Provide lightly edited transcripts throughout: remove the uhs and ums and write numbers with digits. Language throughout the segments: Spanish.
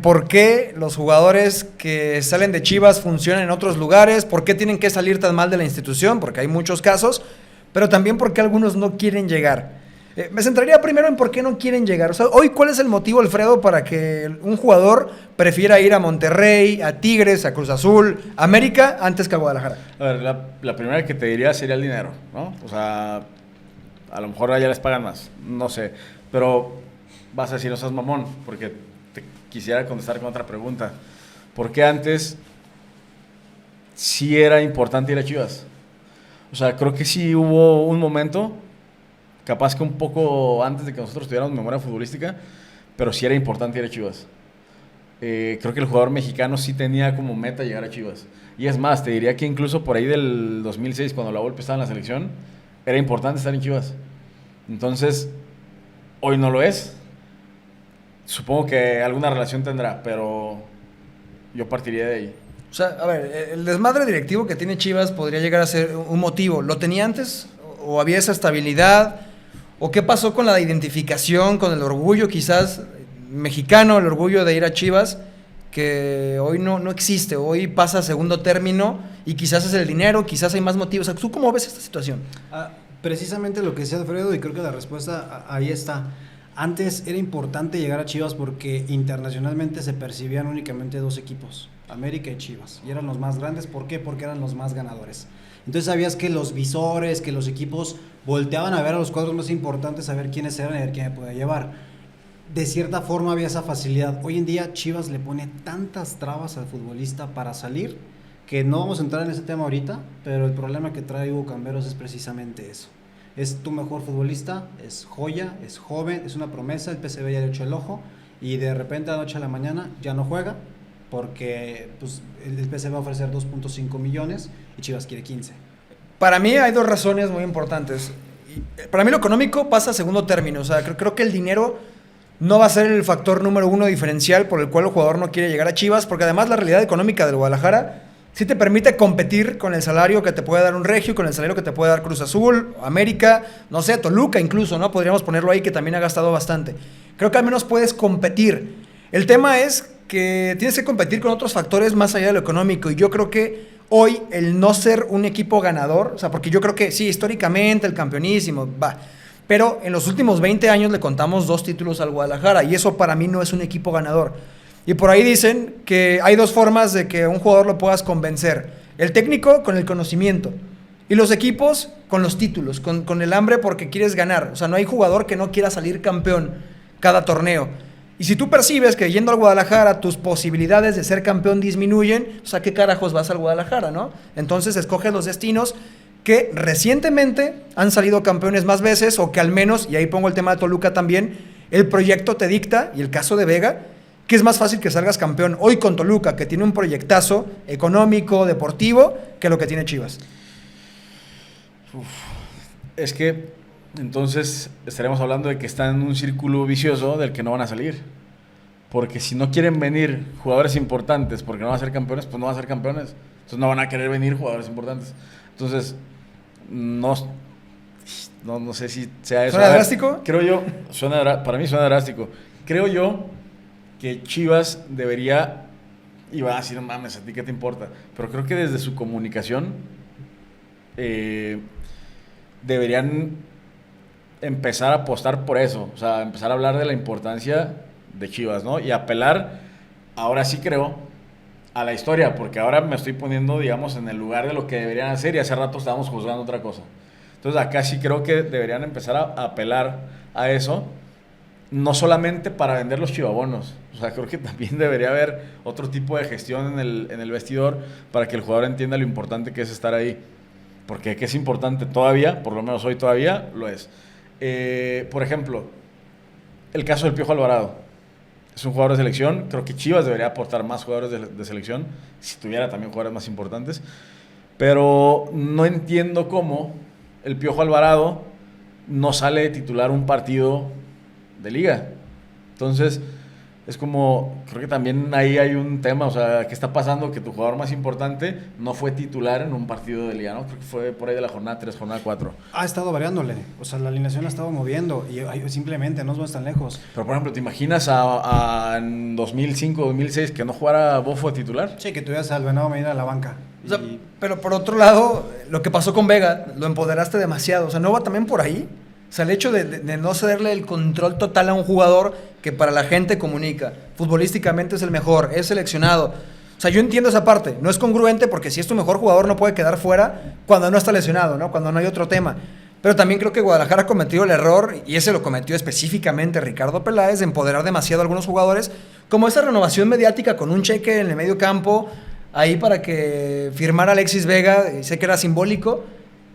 ¿Por qué los jugadores que salen de Chivas funcionan en otros lugares? ¿Por qué tienen que salir tan mal de la institución? Porque hay muchos casos, pero también porque algunos no quieren llegar. Me centraría primero en por qué no quieren llegar. O sea, hoy, ¿cuál es el motivo, Alfredo, para que un jugador prefiera ir a Monterrey, a Tigres, a Cruz Azul, a América, antes que a Guadalajara? A ver, la primera que te diría sería el dinero, ¿no? O sea, a lo mejor allá les pagan más, no sé. Pero vas a decir, no seas mamón, porque te quisiera contestar con otra pregunta. ¿Por qué antes sí era importante ir a Chivas? O sea, creo que sí hubo un momento, capaz que un poco antes de que nosotros tuviéramos memoria futbolística, pero sí era importante ir a Chivas. Creo que el jugador mexicano sí tenía como meta llegar a Chivas. Y es más, te diría que incluso por ahí del 2006, cuando la Volpe estaba en la selección, era importante estar en Chivas. Entonces, hoy no lo es. Supongo que alguna relación tendrá, pero yo partiría de ahí. O sea, a ver, el desmadre directivo que tiene Chivas podría llegar a ser un motivo. ¿Lo tenía antes? ¿O había esa estabilidad? ¿O qué pasó con la identificación, con el orgullo quizás mexicano, el orgullo de ir a Chivas, que hoy no existe? Hoy pasa a segundo término y quizás es el dinero, quizás hay más motivos. O sea, ¿tú cómo ves esta situación? Precisamente lo que decía Alfredo, y creo que la respuesta ahí está. Antes era importante llegar a Chivas porque internacionalmente se percibían únicamente dos equipos, América y Chivas, y eran los más grandes. ¿Por qué? Porque eran los más ganadores. Entonces sabías que los visores, que los equipos volteaban a ver a los cuadros más importantes, a ver quiénes eran y a ver quién me podía llevar. De cierta forma había esa facilidad. Hoy en día Chivas le pone tantas trabas al futbolista para salir, que no vamos a entrar en ese tema ahorita, pero el problema que trae Hugo Camberos es precisamente eso. Es tu mejor futbolista, es joya, es joven, es una promesa, el PSV ya le echó el ojo, y de repente de la noche a la mañana ya no juega, porque pues, el PSV va a ofrecer 2.5 millones y Chivas quiere 15. Para mí hay dos razones muy importantes. Para mí lo económico pasa a segundo término. O sea, creo que el dinero no va a ser el factor número uno diferencial por el cual el jugador no quiere llegar a Chivas, porque además la realidad económica del Guadalajara sí te permite competir con el salario que te puede dar un Regio, con el salario que te puede dar Cruz Azul, América, no sé, Toluca incluso, ¿no? Podríamos ponerlo ahí, que también ha gastado bastante. Creo que al menos puedes competir. El tema es que tienes que competir con otros factores más allá de lo económico, y yo creo que hoy el no ser un equipo ganador, o sea, porque yo creo que sí, históricamente el campeonísimo, va, pero en los últimos 20 años le contamos 2 títulos al Guadalajara, y eso para mí no es un equipo ganador. Y por ahí dicen que hay 2 formas de que un jugador lo puedas convencer: el técnico con el conocimiento, y los equipos con los títulos, con el hambre porque quieres ganar. O sea, no hay jugador que no quiera salir campeón cada torneo. Y si tú percibes que yendo al Guadalajara tus posibilidades de ser campeón disminuyen, pues ¿a qué carajos vas al Guadalajara, no? Entonces escoges los destinos que recientemente han salido campeones más veces, o que al menos, y ahí pongo el tema de Toluca también, el proyecto te dicta, y el caso de Vega, que es más fácil que salgas campeón hoy con Toluca, que tiene un proyectazo económico, deportivo, que lo que tiene Chivas. Es que entonces estaremos hablando de que están en un círculo vicioso del que no van a salir. Porque si no quieren venir jugadores importantes porque no van a ser campeones, pues no van a ser campeones. Entonces no van a querer venir jugadores importantes. Entonces, no sé si sea eso. ¿Suena drástico? Creo yo, para mí suena drástico. Creo yo que Chivas debería, y va a decir, no mames, ¿a ti qué te importa? Pero creo que desde su comunicación deberían empezar a apostar por eso. O sea, empezar a hablar de la importancia de Chivas, ¿no? Y apelar, ahora sí creo, a la historia, porque ahora me estoy poniendo, digamos, en el lugar de lo que deberían hacer, y hace rato estábamos juzgando otra cosa. Entonces acá sí creo que deberían empezar a apelar a eso, no solamente para vender los chivabonos. O sea, creo que también debería haber otro tipo de gestión en el vestidor para que el jugador entienda lo importante que es estar ahí. Porque que es importante todavía, por lo menos hoy todavía, lo es. Por ejemplo, el caso del Piojo Alvarado. Es un jugador de selección. Creo que Chivas debería aportar más jugadores de selección, si tuviera también jugadores más importantes. Pero no entiendo cómo el Piojo Alvarado no sale de titular un partido de liga. Entonces, Es como, creo que también ahí hay un tema, o sea, ¿qué está pasando? Que tu jugador más importante no fue titular en un partido de liga, ¿no? Creo que fue por ahí de la jornada 3, jornada 4. Ha estado variándole, o sea, la alineación la ha estado moviendo y simplemente no vamos tan lejos. Pero, por ejemplo, ¿te imaginas en 2005, 2006 que no jugara Bofo de titular? Sí, que tuvieras al Venado Medina a la banca. O sea, pero por otro lado, lo que pasó con Vega, lo empoderaste demasiado. O sea, ¿no va también por ahí? O sea, el hecho de no cederle el control total a un jugador que para la gente comunica, futbolísticamente es el mejor, es seleccionado. O sea, yo entiendo esa parte. No es congruente porque si es tu mejor jugador no puede quedar fuera cuando no está lesionado, ¿no? Cuando no hay otro tema. Pero también creo que Guadalajara ha cometido el error, y ese lo cometió específicamente Ricardo Peláez, de empoderar demasiado a algunos jugadores, como esa renovación mediática con un cheque en el medio campo, ahí para que firmara Alexis Vega, y sé que era simbólico,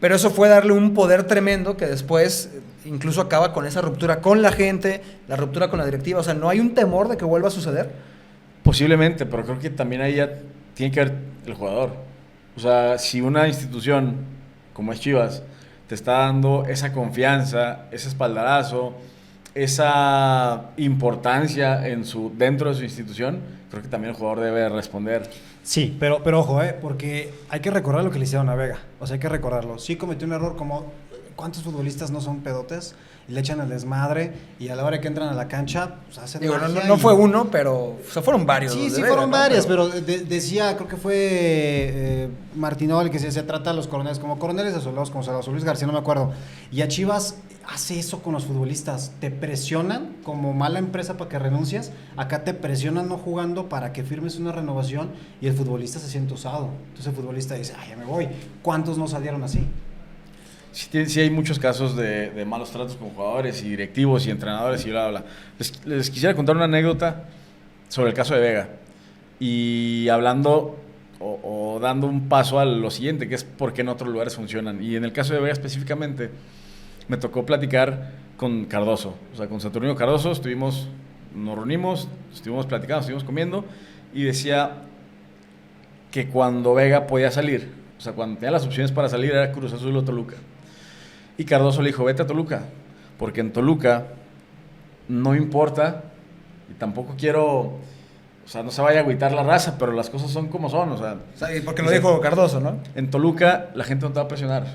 pero eso fue darle un poder tremendo que después incluso acaba con esa ruptura con la gente, la ruptura con la directiva. O sea, ¿no hay un temor de que vuelva a suceder? Posiblemente, pero creo que también ahí ya tiene que ver el jugador. O sea, si una institución como es Chivas te está dando esa confianza, ese espaldarazo, esa importancia dentro de su institución, creo que también el jugador debe responder. Sí, pero ojo, porque hay que recordar lo que le hicieron a Vega. O sea, hay que recordarlo. Sí cometió un error como... ¿Cuántos futbolistas no son pedotes? Y le echan el desmadre y a la hora que entran a la cancha, pues hacen magia. No fue uno, pero o sea, fueron varios. Sí, Vega, fueron varias, pero decía, creo que fue Martinol, que se trata a los coroneles como coroneles de soldados, como José Luis García, no me acuerdo. Y a Chivas hace eso con los futbolistas. Te presionan como mala empresa para que renuncies. Acá te presionan no jugando para que firmes una renovación y el futbolista se siente usado. Entonces el futbolista dice, ya me voy. ¿Cuántos no salieron así? Sí hay muchos casos de malos tratos con jugadores y directivos y entrenadores y bla, bla, bla. Les quisiera contar una anécdota sobre el caso de Vega. Y hablando o dando un paso a lo siguiente, que es por qué en otros lugares funcionan. Y en el caso de Vega específicamente, me tocó platicar con Cardoso. O sea, con Saturnino Cardoso nos reunimos, estuvimos platicando, estuvimos comiendo, y decía que cuando Vega podía salir, o sea, cuando tenía las opciones para salir, era Cruz Azul o Toluca. Y Cardoso le dijo, vete a Toluca, porque en Toluca no importa, y tampoco quiero, o sea, no se vaya a agüitar la raza, pero las cosas son como son, o sea, porque lo dijo Cardoso, ¿no? En Toluca la gente no te va a presionar.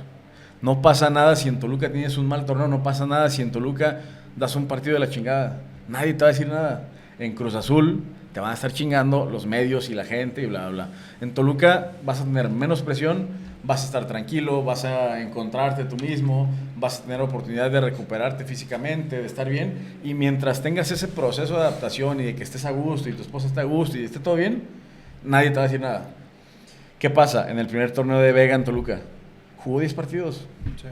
No pasa nada si en Toluca tienes un mal torneo, no pasa nada si en Toluca das un partido de la chingada. Nadie te va a decir nada. En Cruz Azul te van a estar chingando los medios y la gente y bla, bla. En Toluca vas a tener menos presión, vas a estar tranquilo, vas a encontrarte tú mismo, vas a tener oportunidad de recuperarte físicamente, de estar bien, y mientras tengas ese proceso de adaptación y de que estés a gusto y tu esposa esté a gusto y esté todo bien, nadie te va a decir nada. ¿Qué pasa? En el primer torneo de Vega en Toluca, jugó 10 partidos. Sí.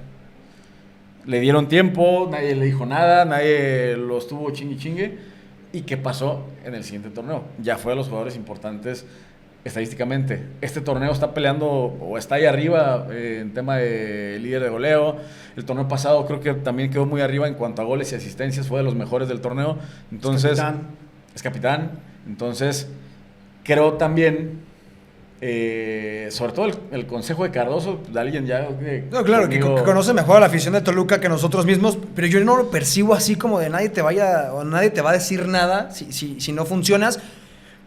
Le dieron tiempo, nadie le dijo nada, nadie lo estuvo chingue chingue. ¿Y qué pasó en el siguiente torneo? Ya fue de los jugadores importantes estadísticamente. Este torneo está peleando o está ahí arriba en tema de líder de goleo. El torneo pasado creo que también quedó muy arriba en cuanto a goles y asistencias, fue de los mejores del torneo. Entonces, es capitán. Entonces, creo también, sobre todo el consejo de Cardoso, de alguien ya... No, claro, que conoce mejor a la afición de Toluca que nosotros mismos, pero yo no lo percibo así como de nadie te va a decir nada si no funcionas.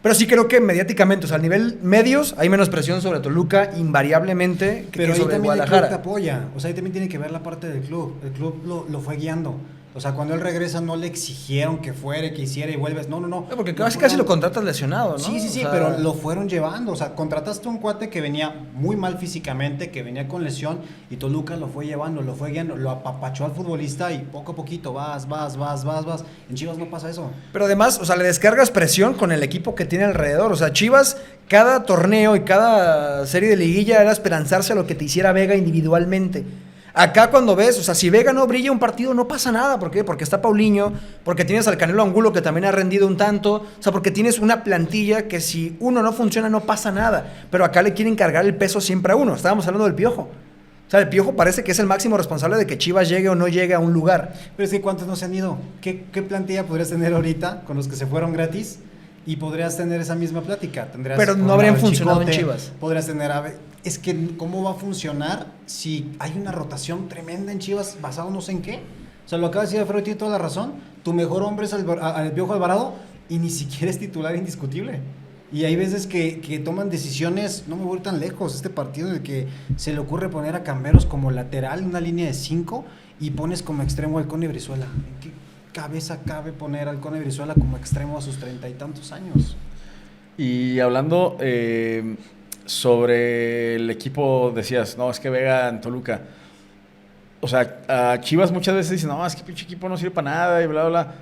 Pero sí creo que mediáticamente, o sea, a nivel medios, hay menos presión sobre Toluca, invariablemente, que pero sobre ahí también Guadalajara. El club te apoya, o sea, ahí también tiene que ver la parte del club. El club lo fue guiando. O sea, cuando él regresa no le exigieron que fuera, que hiciera y vuelves. No. Porque casi lo contratas lesionado, ¿no? Sí, o sea, pero lo fueron llevando. O sea, contrataste a un cuate que venía muy mal físicamente, que venía con lesión, y Toluca lo fue llevando, lo fue guiando, lo apapachó al futbolista y poco a poquito vas. En Chivas no pasa eso. Pero además, o sea, le descargas presión con el equipo que tiene alrededor. O sea, Chivas, cada torneo y cada serie de liguilla era esperanzarse a lo que te hiciera Vega individualmente. Acá cuando ves, o sea, si Vega no brilla un partido no pasa nada. ¿Por qué? Porque está Paulinho, porque tienes al Canelo Angulo que también ha rendido un tanto, o sea, porque tienes una plantilla que si uno no funciona no pasa nada. Pero acá le quieren cargar el peso siempre a uno. Estábamos hablando del Piojo. O sea, el Piojo parece que es el máximo responsable de que Chivas llegue o no llegue a un lugar. Pero es que ¿cuántos no se han ido? ¿Qué plantilla podrías tener ahorita con los que se fueron gratis? Y podrías tener esa misma plática. Pero no habrían funcionado en Chivas. Podrías tener... Es que, ¿cómo va a funcionar si hay una rotación tremenda en Chivas basado no sé en qué? O sea, lo acaba de decir Alfredo, tiene toda la razón. Tu mejor hombre es el Piojo Alvarado y ni siquiera es titular indiscutible. Y hay veces que toman decisiones, no me voy tan lejos, este partido en el que se le ocurre poner a Camberos como lateral en una línea de 5 y pones como extremo al Cone Brizuela. ¿En qué cabeza cabe poner al Cone Brizuela como extremo a sus 30 y tantos años? Y hablando sobre el equipo, decías, no, es que Vega en Toluca. O sea, a Chivas muchas veces dicen, no, es que pinche equipo no sirve para nada y bla, bla.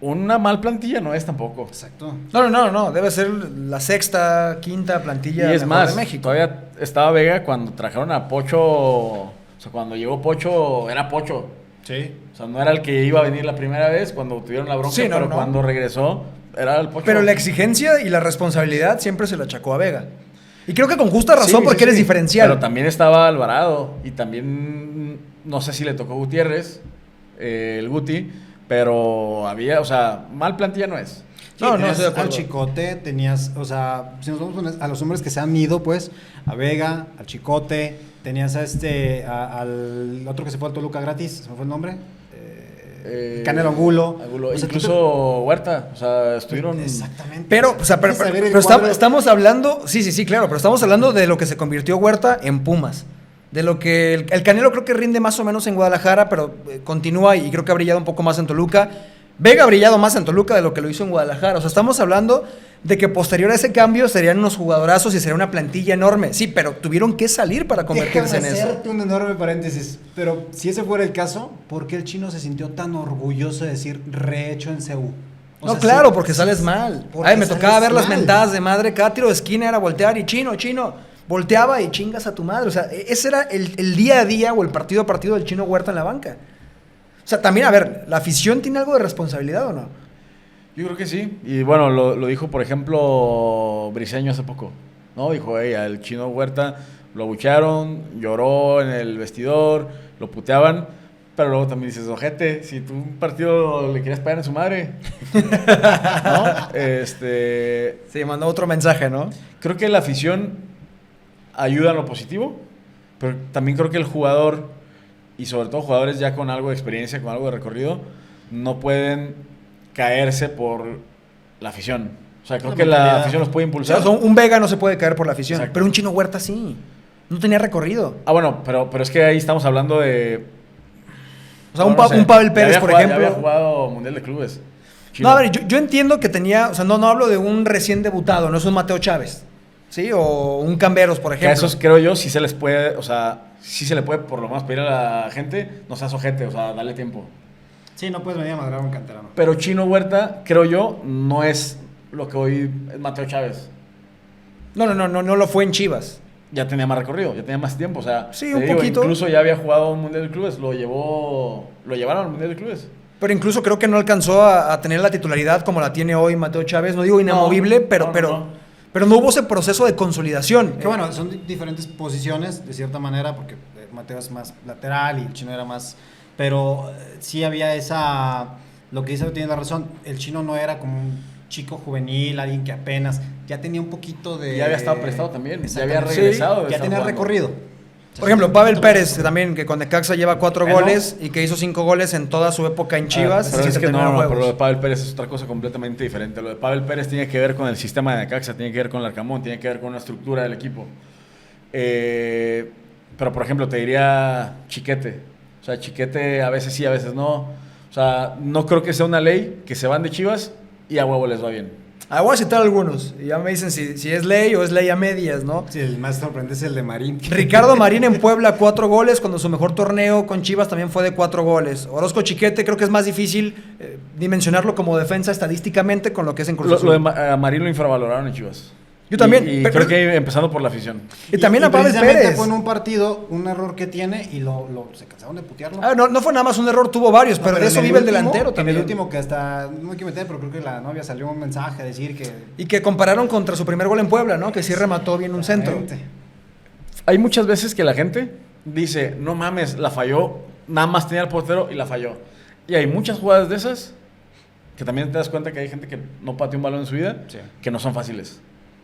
Una mal plantilla no es tampoco. Exacto. No, debe ser la sexta, quinta plantilla Y es mejor más, de México. todavía estaba Vega cuando trajeron a Pocho, o sea, cuando llegó Pocho, era Pocho. Sí. O sea, no era el que iba a venir la primera vez cuando tuvieron la bronca, Sí, no, pero no. cuando regresó, era el Pocho. Pero la exigencia y la responsabilidad siempre se la achacó a Vega. Y creo que con justa razón Sí, porque sí, eres sí. diferencial. Pero también estaba Alvarado y también, no sé si le tocó Gutiérrez, el Guti, pero había, o sea, mal plantilla no es. Sí, No, tenías estoy de acuerdo. al Chicote, tenías, o sea, si nos vamos a los hombres que se han ido, pues, a Vega, al Chicote, tenías al otro que se fue al Toluca gratis, ¿se me fue el nombre? Canelo Angulo. Angulo. O sea, Incluso Huerta, o sea, estuvieron... Exactamente. Pero, o sea, pero Empiezas a ver el estamos, cuadro. estamos hablando, sí, claro, pero estamos hablando de lo que se convirtió Huerta en Pumas. De lo que el Canelo creo que rinde más o menos en Guadalajara, pero continúa y creo que ha brillado un poco más en Toluca. Vega ha brillado más en Toluca de lo que lo hizo en Guadalajara. O sea, estamos hablando de que posterior a ese cambio serían unos jugadorazos y sería una plantilla enorme. Sí, pero tuvieron que salir para convertirse en Déjame eso. hacerte un enorme paréntesis, pero si ese fuera el caso, ¿por qué el chino se sintió tan orgulloso de decir rehecho en CU? O No, sea, claro, sí, porque sales mal. porque Ay, me tocaba sales ver las mal. mentadas de madre. Cada tiro de esquina era voltear y chino. Volteaba y chingas a tu madre. O sea, ese era el día a día o el partido a partido del Chino Huerta en la banca. O sea, también, a ver, ¿la afición tiene algo de responsabilidad o no? Yo creo que sí. Y bueno, lo dijo, por ejemplo, Briseño hace poco, ¿no? Dijo, hey, al Chino Huerta lo abuchearon, lloró en el vestidor, lo puteaban, pero luego también dices, ojete, si tú un partido le querías pegar en su madre, ¿no? Sí, mandó otro mensaje, ¿no? Creo que la afición ayuda en lo positivo, pero también creo que el jugador, y sobre todo jugadores ya con algo de experiencia, con algo de recorrido, no pueden caerse por la afición. O sea, creo La que la mentalidad. afición los puede O impulsar. sea, un Vega no se puede caer por la afición, Exacto. pero un Chino Huerta sí. No tenía recorrido. Ah, bueno, pero es que ahí estamos hablando de... O sea, no, un, no sé, un Pavel ya Pérez, había por jugado- ya había ejemplo. jugado Mundial de Clubes. No, a ver, yo entiendo que tenía, o sea, no hablo de un recién debutado, no es un Mateo Chávez, ¿sí? O un Camberos, por Que a ejemplo. esos creo yo sí se les puede, o sea, sí se le puede por lo menos pedir a la gente, no seas ojete, o sea, dale tiempo. Sí, no puedes venir a madrar a un canterano. Pero Chino Huerta, creo yo, no es lo que hoy es Mateo Chávez. No lo fue en Chivas. Ya tenía más recorrido, ya tenía más tiempo, o sea, Sí, te un poquito. Incluso ya había jugado un Mundial de Clubes, lo llevaron al Mundial de Clubes. Pero incluso creo que no alcanzó a tener la titularidad como la tiene hoy Mateo Chávez. No digo inamovible, no. pero no hubo ese proceso de consolidación. Que bueno, son diferentes posiciones, de cierta manera, porque Mateo es más lateral y el chino era más... Pero sí había esa... Lo que dice tiene la razón, el chino no era como un chico juvenil, alguien que apenas... Ya tenía un poquito de... Ya había estado prestado también, ya había Exactamente. regresado. de Ya estar tenía jugando. recorrido. Por ejemplo, Pavel Pérez también, que con Necaxa lleva 4 Bueno. goles y que hizo 5 goles en toda su época en Chivas. Pero en es que 79 no, juegos. pero lo de Pavel Pérez es otra cosa completamente diferente. Lo de Pavel Pérez tiene que ver con el sistema de Necaxa, tiene que ver con el Arcamón, tiene que ver con la estructura del equipo. Pero, por ejemplo, te diría Chiquete. O sea, Chiquete a veces sí, a veces no. O sea, no creo que sea una ley que se van de Chivas y a huevo les va bien. Ah, voy a citar algunos. Y ya me dicen si es ley o es ley a medias, ¿no? Sí, el más sorprendente es el de Marín. Ricardo Marín en Puebla, 4 goles, cuando su mejor torneo con Chivas también fue de 4 goles. Orozco Chiquete, creo que es más difícil dimensionarlo como defensa estadísticamente con lo que es en Cruz Azul. Lo de Marín lo infravaloraron en Chivas. Yo también. Y Pero- creo que empezando por la afición. Y también a Pavel precisamente Pérez. fue en un partido, un error que tiene y se cansaron de putearlo. Ah, no fue nada más un error, tuvo varios, No, pero de en eso el vive el último- delantero En también. el último que hasta, no me quiero meter, pero creo que la novia salió un mensaje a decir que... Y que compararon contra su primer gol en Puebla, ¿no? Que sí remató bien un centro. Exactamente. Hay muchas veces que la gente dice, no mames, la falló, nada más tenía el portero y la falló. Y hay muchas jugadas de esas que también te das cuenta que hay gente que no pateó un balón en su vida, Sí. que no son fáciles.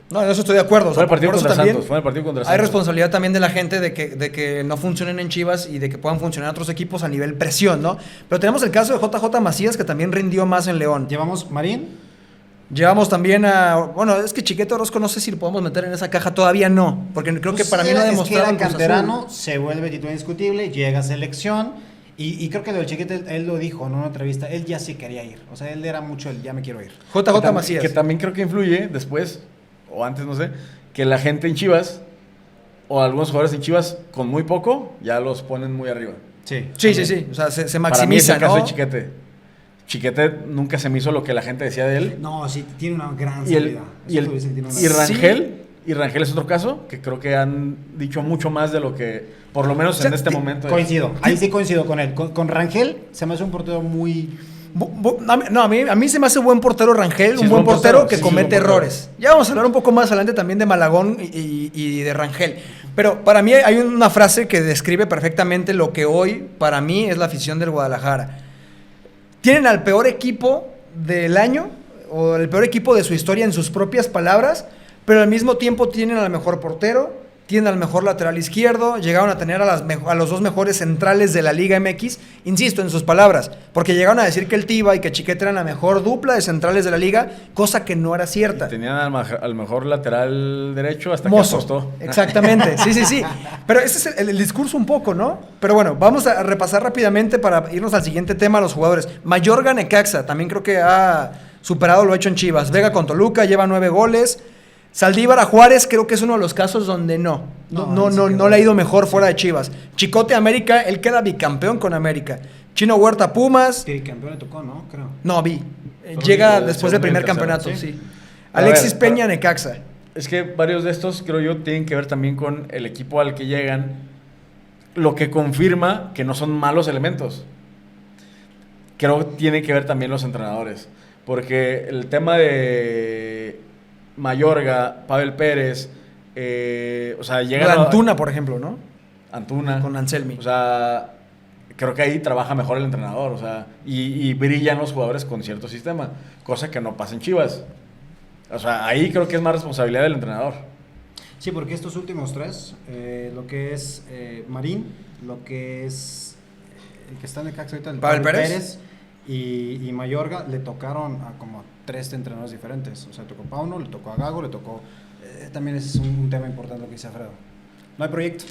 No, en eso estoy de acuerdo. O Fue sea, el partido por eso contra también Santos, fue el partido contra Hay Santos. responsabilidad también de la gente de que no funcionen en Chivas y de que puedan funcionar otros equipos a nivel presión, ¿no? Pero tenemos el caso de JJ Macías, que también rindió más en León. Llevamos Marín, Llevamos también a... Bueno, es que Chiquete Orozco no sé si lo podemos meter en esa caja, todavía no, porque creo que Pues para mí no ha demostrado es que en era Cruz canterano, Azul. se vuelve titular indiscutible, llega a selección y creo que lo del Chiquete él lo dijo en una entrevista, él ya se quería ir, o sea, él era mucho el ya me quiero ir. JJ Macías. Que también creo que influye después, o antes, no sé, que la gente en Chivas, o algunos jugadores en Chivas, con muy poco, ya los ponen muy arriba. Sí, Sí. O sea, se Para mí es maximiza, el caso ¿no? de Chiquete. Chiquete nunca se me hizo lo que la gente decía de él. No, sí, tiene una gran Y, el, salida. y, Eso el, te dicen que tiene una y gran- Rangel, y Rangel es otro caso, que creo que han dicho mucho más de lo que, por lo menos O sea, en este momento. Coincido, ahí sí coincido con él. Con Rangel se me hace un portero muy... A mí se me hace buen portero Rangel, Sí, un es buen buen portero portero, que sí, comete es buen portero. errores. Ya vamos a hablar un poco más adelante también de Malagón y de Rangel. Pero para mí hay una frase que describe perfectamente lo que hoy para mí es la afición del Guadalajara. Tienen al peor equipo del año o el peor equipo de su historia en sus propias palabras, pero al mismo tiempo tienen al mejor portero, tienen al mejor lateral izquierdo, llegaron a tener a los dos mejores centrales de la Liga MX, insisto en sus palabras, porque llegaron a decir que el Tiva y que Chiquete eran la mejor dupla de centrales de la liga, cosa que no era cierta. Tenían al mejor lateral derecho hasta Mozo. que apostó. Exactamente, sí. Pero ese es el discurso un poco, ¿no? Pero bueno, vamos a repasar rápidamente para irnos al siguiente tema, los jugadores. Mayorga Necaxa, también creo que ha superado lo hecho en Chivas. Vega con Toluca, lleva 9 goles. Saldívar a Juárez, creo que es uno de los casos donde no le ha ido mejor fuera de Chivas. Chicote América, él queda bicampeón con América. Chino Huerta Pumas. Que campeón le tocó, ¿no? Creo. No, vi. Solo Llega el después del segundo y primer el tercero, campeonato, sí. sí. A Alexis ver, Peña Necaxa. Es que varios de estos, creo yo, tienen que ver también con el equipo al que llegan, lo que confirma que no son malos elementos. Creo que tiene que ver también los entrenadores, porque el tema de Mayorga, Pavel Pérez, o sea, llegan a- Antuna, por ejemplo, ¿no? Antuna. Con Anselmi. O sea, creo que ahí trabaja mejor el entrenador, o sea, y brillan los jugadores con cierto sistema, cosa que no pasa en Chivas. O sea, ahí creo que es más responsabilidad del entrenador. Sí, porque estos últimos tres, lo que es Marín, lo que es el que está en el Cax ahorita, el Pavel Pavel Pérez. y Mayorga, le tocaron a como 3 entrenadores diferentes. O sea, le tocó a Pauno, le tocó a Gago, le tocó... también ese es un tema importante lo que dice Alfredo. No hay proyecto.